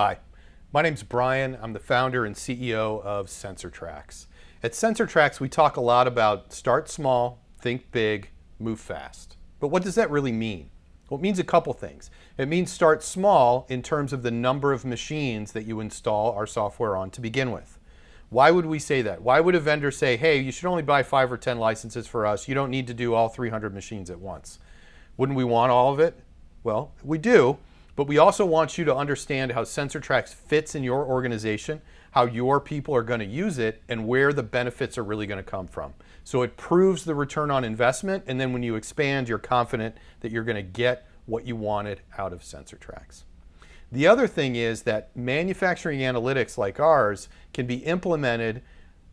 Hi, my name's Bryan. I'm the founder and CEO of SensorTracks. At SensorTracks, we talk a lot about start small, think big, move fast. But what does that really mean? Well, it means a couple things. It means start small in terms of the number of machines that you install our software on to begin with. Why would we say that? Why would a vendor say, hey, you should only buy 5 or 10 licenses for us. You don't need to do all 300 machines at once. Wouldn't we want all of it? Well, we do. But we also want you to understand how SensorTracks fits in your organization, how your people are going to use it, and where the benefits are really going to come from. So it proves the return on investment, and then when you expand, you're confident that you're going to get what you wanted out of SensorTracks. The other thing is that manufacturing analytics like ours can be implemented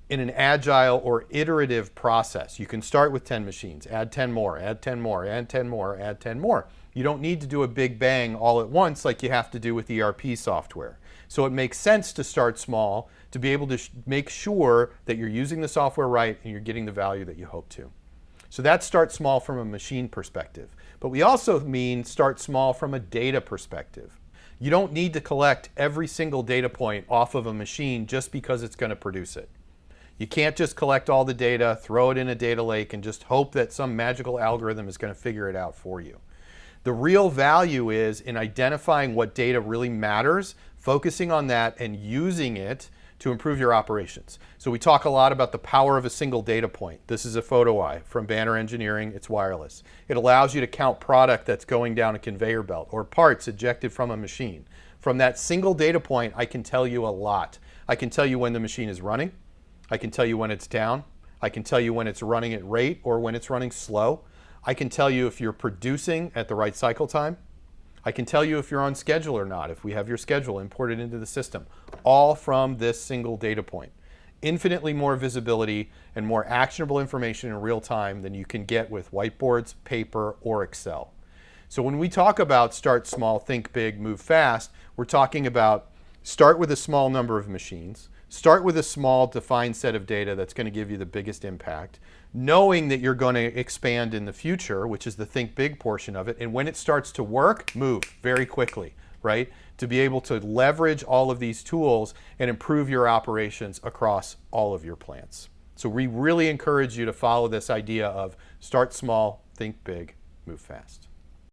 in an agile or iterative process. You can start with 10 machines, add 10 more, add 10 more, add 10 more, add 10 more. You don't need to do a big bang all at once like you have to do with ERP software. So it makes sense to start small to be able to make sure that you're using the software right and you're getting the value that you hope to. So that's start small from a machine perspective. But we also mean start small from a data perspective. You don't need to collect every single data point off of a machine just because it's going to produce it. You can't just collect all the data, throw it in a data lake, and just hope that some magical algorithm is going to figure it out for you. The real value is in identifying what data really matters, focusing on that, and using it to improve your operations. So we talk a lot about the power of a single data point. This is a photo eye from Banner Engineering. It's wireless. It allows you to count product that's going down a conveyor belt or parts ejected from a machine. From that single data point, I can tell you a lot. I can tell you when the machine is running. I can tell you when it's down. I can tell you when it's running at rate or when it's running slow. I can tell you if you're producing at the right cycle time. I can tell you if you're on schedule or not, if we have your schedule imported into the system, all from this single data point. Infinitely more visibility and more actionable information in real time than you can get with whiteboards, paper, or Excel. So when we talk about start small, think big, move fast, we're talking about start with a small number of machines, start with a small defined set of data that's going to give you the biggest impact, knowing that you're going to expand in the future, which is the think big portion of it. And when it starts to work, move very quickly, right? To be able to leverage all of these tools and improve your operations across all of your plants. So we really encourage you to follow this idea of start small, think big, move fast.